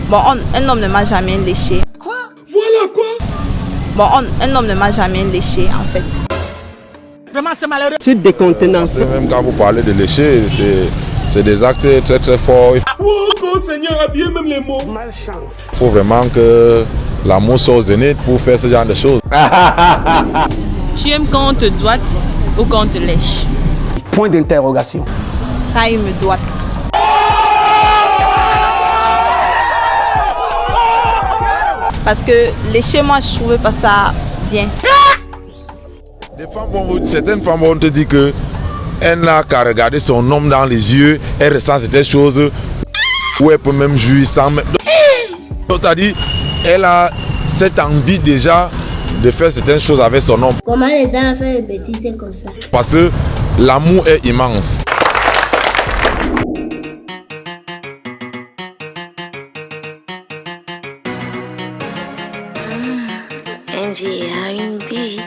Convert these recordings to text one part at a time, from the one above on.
Bon, un homme ne m'a jamais léché. Quoi? Voilà quoi? Bon, un homme ne m'a jamais léché en fait. Vraiment c'est malheureux. C'est décontenançant. Même quand vous parlez de lécher, c'est des actes très très forts. Oh Seigneur, a bien même les mots. Malchance. Il faut vraiment que l'amour soit au zénith pour faire ce genre de choses. Tu aimes quand on te doite ou quand on te lèche? Point d'interrogation. Quand il me doit. Parce que lécher, moi, je trouvais pas ça bien. Certaines femmes vont te dire que elle n'a qu'à regarder son homme dans les yeux, elle ressent certaines choses où elle peut même jouir sans même. Donc, t'as dit, elle a cette envie déjà de faire certaines choses avec son homme. Comment les gens font des bêtises comme ça? Parce que l'amour est immense. NGA beat.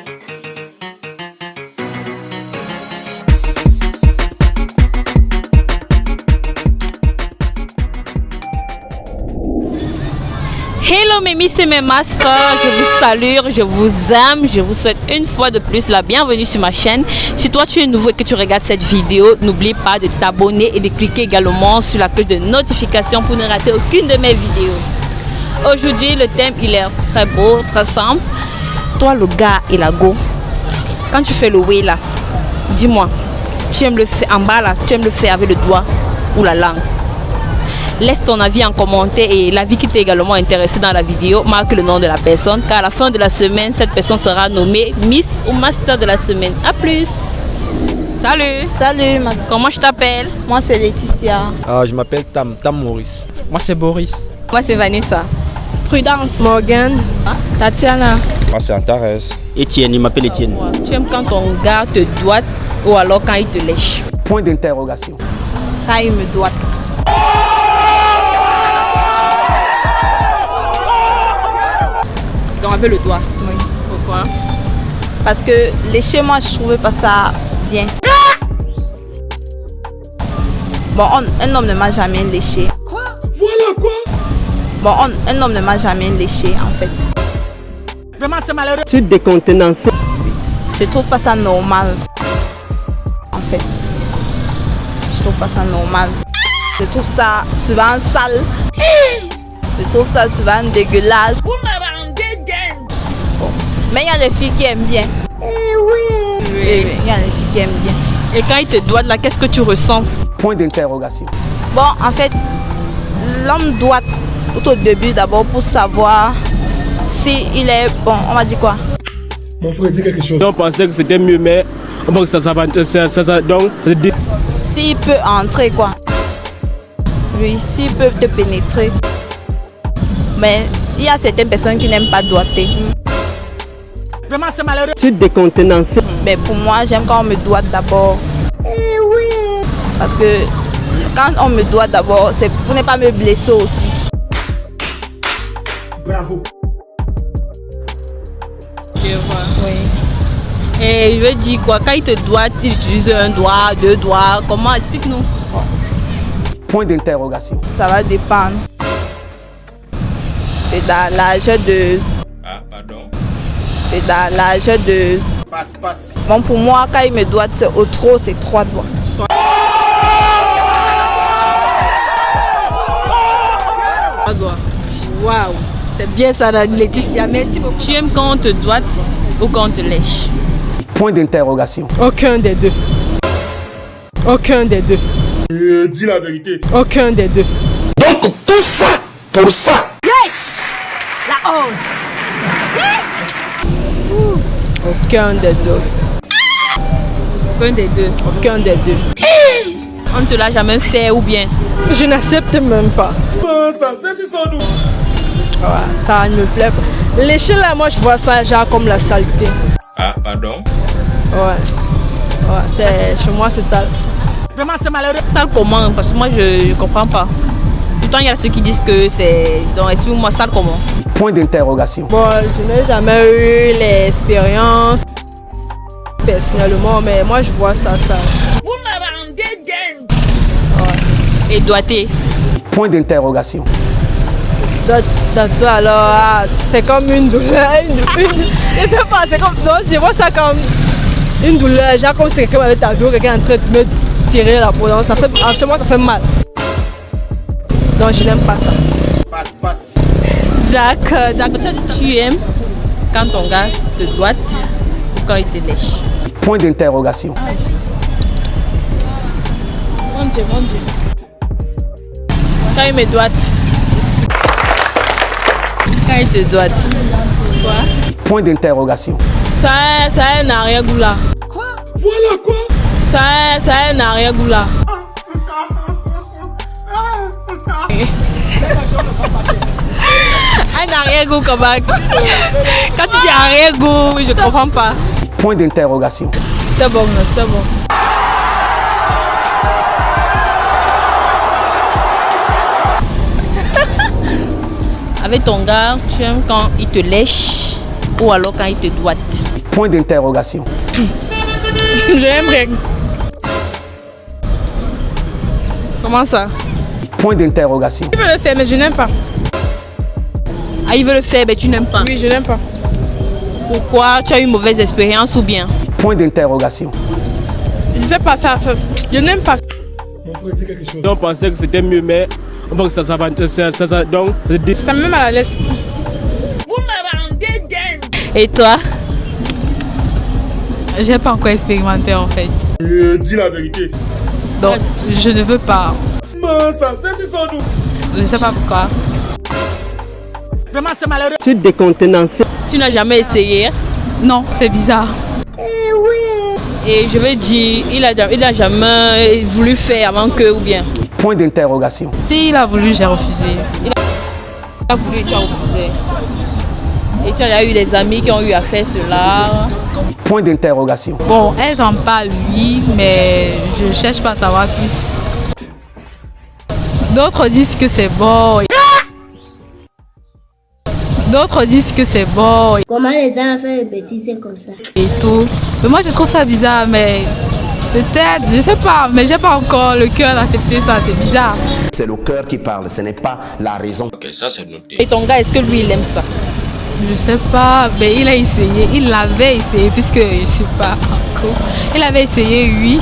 Hello mes miss et mes masters, je vous salue, je vous aime, je vous souhaite une fois de plus la bienvenue sur ma chaîne. Si toi tu es nouveau et que tu regardes cette vidéo, n'oublie pas de t'abonner et de cliquer également sur la cloche de notification pour ne rater aucune de mes vidéos. Aujourd'hui le thème il est très beau, très simple. Toi le gars et la go, quand tu fais le way là, dis-moi, tu aimes le faire en bas là, tu aimes le faire avec le doigt ou la langue? Laisse ton avis en commentaire et l'avis qui t'est également intéressé dans la vidéo, marque le nom de la personne car à la fin de la semaine, cette personne sera nommée Miss ou Master de la semaine. A plus. Salut. Salut, Comment je t'appelle? moi c'est Laetitia. Je m'appelle Tam Maurice. Moi c'est Boris. Moi c'est Vanessa. Prudence. Morgan. Tatiana. Moi c'est Antares. Étienne, il m'appelle Étienne. Tu aimes quand ton gars te doite ou alors quand il te lèche? Point d'interrogation. Quand il me doit. Donc avec le doigt. Oui. Pourquoi? Parce que lécher, moi, je trouvais pas ça bien. Bon, un homme ne m'a jamais léché. Quoi? Voilà quoi? Bon, un homme ne m'a jamais léché en fait. Vraiment c'est malheureux. C'est décontenançant. Je trouve pas ça normal. En fait. Je trouve pas ça normal. Je trouve ça souvent sale. Je trouve ça souvent dégueulasse. Vous me rendez dingue. Bon. Mais il y a des filles qui aiment bien. Oui. Il y a des filles qui aiment bien. Et quand il te doite là, qu'est-ce que tu ressens? Point d'interrogation. Bon, en fait, l'homme doit tout au début d'abord pour savoir si il est bon. On va dire quoi? Mon frère dit quelque chose. On pensait que c'était mieux, mais on pense que ça donc. S'il peut entrer quoi. Oui, s'il peut te pénétrer. Mais il y a certaines personnes qui n'aiment pas doigter. Vraiment c'est malheureux. C'est décontenançant. Mais pour moi, j'aime quand on me doit d'abord. Parce que quand on me doit d'abord, c'est pour ne pas me blesser aussi. Bravo. Je vois. Oui. Et je veux dire quoi? Quand il te doite, il utilise un doigt, deux doigts. Comment? Explique-nous. Point d'interrogation. Ça va dépendre. Et dans l'âge de. Ah, pardon. Et dans l'âge de. Passe. Bon, pour moi, quand il me doite au trop, c'est 3 doigts. Waouh, c'est bien ça, Laetitia. Merci beaucoup. Tu aimes quand on te doite ou quand on te lèche? Point d'interrogation. Aucun des deux. Aucun des deux. Dis la vérité. Aucun des deux. Donc tout ça pour ça. Aucun des deux. Aucun des deux. Aucun des deux. On ne te l'a jamais fait ou bien? Je n'accepte même pas. Ça, c'est sans nous. Ouais, ça ne me plaît pas. Lécher là, moi je vois ça genre comme la saleté. Ah, pardon. Ouais, chez moi c'est sale. Vraiment c'est malheureux. Sale comment? Parce que moi je comprends pas. Pourtant il y a ceux qui disent que c'est... Donc explique-moi sale comment? Point d'interrogation. Bon, je n'ai jamais eu l'expérience personnellement, mais moi je vois ça sale. Vous me rendez dingue. Et doigté? Point d'interrogation. dans toi, alors c'est comme une douleur. Je sais pas, c'est comme. Non, je vois ça comme une douleur. Genre comme si quelqu'un m'avait tapé ou quelqu'un est en train de me tirer la peau. Donc, ça fait, chez moi, ça fait mal. Donc, je n'aime pas ça. Passe. D'accord, tu aimes quand ton gars te doite ou quand il te lèche? Point d'interrogation. Mon Dieu. Quand il me doite. Quand il te doite. Quoi? Point d'interrogation. Ça a un arrière-goût là. Quoi? Voilà quoi? Ça a un arrière-goût là. Un arrière-goût comme ça. Quand tu dis arrière-goût, je comprends pas. Point d'interrogation. C'est bon. Avec ton gars, tu aimes quand il te lèche ou alors quand il te doite? Point d'interrogation. J'aime rien. Comment ça? Point d'interrogation. Il veut le faire, mais je n'aime pas. Ah, il veut le faire, mais tu n'aimes pas? Oui, je n'aime pas. Pourquoi? Tu as eu une mauvaise expérience ou bien? Point d'interrogation. Je sais pas ça, je n'aime pas. Mon frère dit quelque chose. On pensait que c'était mieux, mais on voit que ça donc Ça me met mal à l'aise. Vous me rendez dingue. Et toi? J'ai pas encore expérimenté en fait. Dis la vérité. Donc, je ne veux pas. Ça, c'est sans nous. Je sais pas pourquoi. Vraiment, c'est malheureux. tu décontenancé. Tu n'as jamais essayé? Non, c'est bizarre. Et je veux dire, il a jamais voulu faire avant que ou bien? Point d'interrogation. S'il a voulu, j'ai refusé. Il a voulu, tu as refusé. Et tu as eu des amis qui ont eu à faire cela. Point d'interrogation. Bon, elles en parlent, oui, mais je cherche pas à savoir plus. D'autres disent que c'est bon. D'autres disent que c'est bon Comment les gens font des bêtises comme ça? et tout. Mais moi, je trouve ça bizarre, mais peut-être, je sais pas, mais j'ai pas encore le cœur d'accepter ça, c'est bizarre. C'est le cœur qui parle, ce n'est pas la raison. Ok, ça c'est noté. Et ton gars, est-ce que lui, il aime ça? Je sais pas, mais il a essayé, il l'avait essayé, puisque je sais pas encore. Il avait essayé, oui,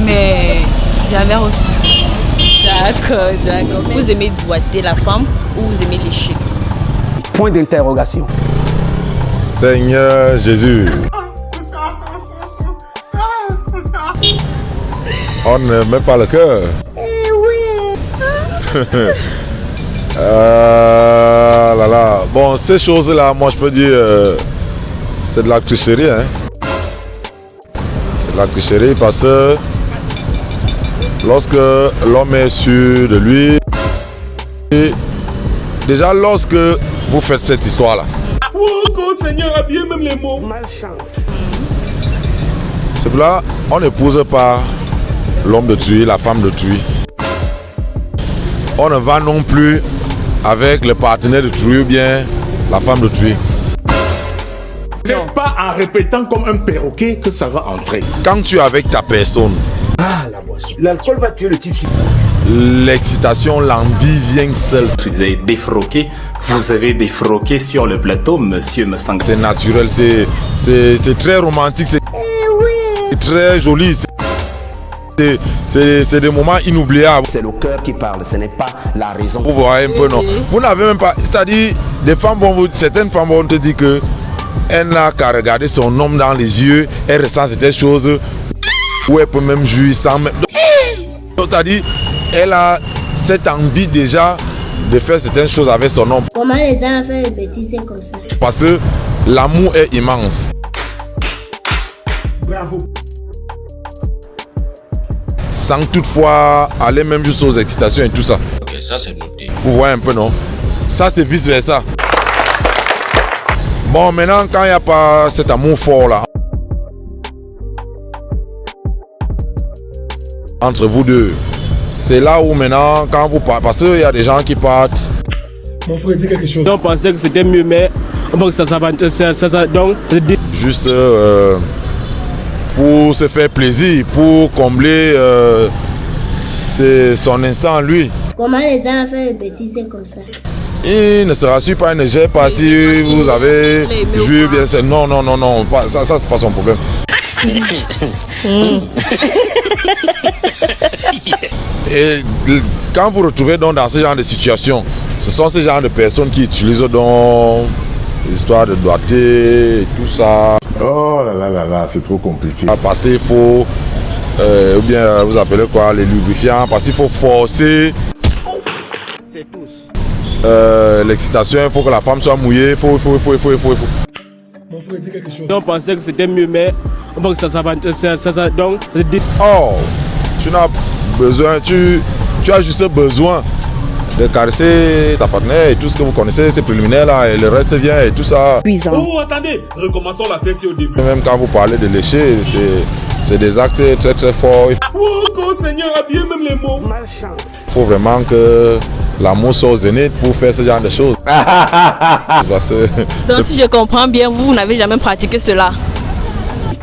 mais j'avais refusé. D'accord. Vous aimez doigter la femme ou vous aimez lécher? Point d'interrogation. Seigneur Jésus. On ne met pas le cœur. Là. Bon, ces choses-là, moi je peux dire, c'est de la tricherie. Hein. C'est de la tricherie parce que lorsque l'homme est sûr de lui, déjà lorsque vous faites cette histoire-là, Oh, Seigneur, a bien même les mots. Malchance. c'est pour là on n'épouse pas l'homme de tuer, la femme de tuer. On ne va non plus avec le partenaire de tuer ou bien la femme de tuer. C'est pas en répétant comme un perroquet que ça va entrer. Quand tu es avec ta personne, La boisson. L'alcool va tuer le type. l'excitation, l'envie vient seule. Vous avez défroqué, sur le plateau, monsieur me semble. C'est naturel, c'est très romantique, c'est très joli. C'est des moments inoubliables. C'est le cœur qui parle, ce n'est pas la raison. Vous voyez un peu, non? Vous n'avez même pas. C'est-à-dire, certaines femmes vont te dire que elle n'a qu'à regarder son homme dans les yeux, elle ressent certaines choses, ou elle peut même jouir sans même. C'est-à-dire, elle a cette envie déjà de faire certaines choses avec son homme. Comment les gens font des bêtises comme ça? Parce que l'amour est immense. Bravo. Sans toutefois aller même juste aux excitations et tout ça. Ok, ça c'est noté. Vous voyez un peu, non? Ça, c'est vice-versa. Bon, maintenant, quand il n'y a pas cet amour fort là, entre vous deux, c'est là où maintenant, quand vous partez, parce qu'il y a des gens qui partent. Mon frère dit quelque chose. On pensait que c'était mieux, mais on voit que ça donc Juste pour se faire plaisir, pour combler son instant lui. Comment les gens font des bêtises comme ça? Il ne se rassure pas, il ne gère pas si vous avez joué bien. Non, non, non, non, ça c'est pas son problème. Et quand vous retrouvez donc dans ce genre de situation, ce sont ces genres de personnes qui utilisent donc l'histoire de doigté et tout ça. Oh là là là là, c'est trop compliqué. Parce qu'il faut, ou bien vous appelez quoi, les lubrifiants, parce qu'il faut forcer l'excitation, il faut que la femme soit mouillée, il faut. Mon frère dit quelque chose. On pensait que c'était mieux, mais on voit que ça donc. Oh, tu n'as besoin, tu as juste besoin de caresser ta partenaire et tout ce que vous connaissez, ces préliminaires là, et le reste vient et tout ça. Oh, attendez, recommençons la fête au début. Même quand vous parlez de lécher, c'est des actes très très forts. Oh, Seigneur, a bien même les mots. Il faut vraiment que l'amour soit au zénith pour faire ce genre de choses. Donc si je comprends bien, vous n'avez jamais pratiqué cela.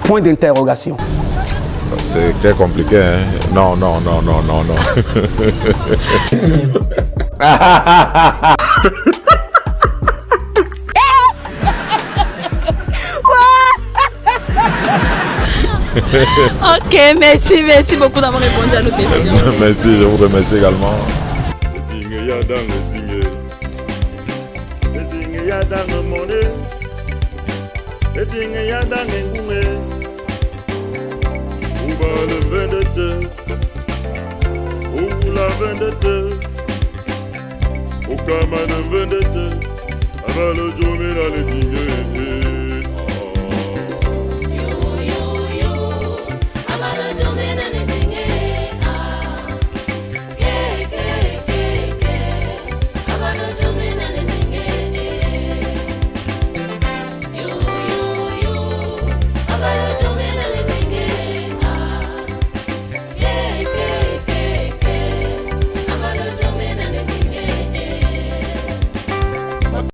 Point d'interrogation. C'est très compliqué, hein? Non, non, non, non, non, non. Ok, merci beaucoup d'avoir répondu à nos questions. Merci, je vous remercie également. Le vendette, la vendette, au camarade vendette, avant le jour, mais dans les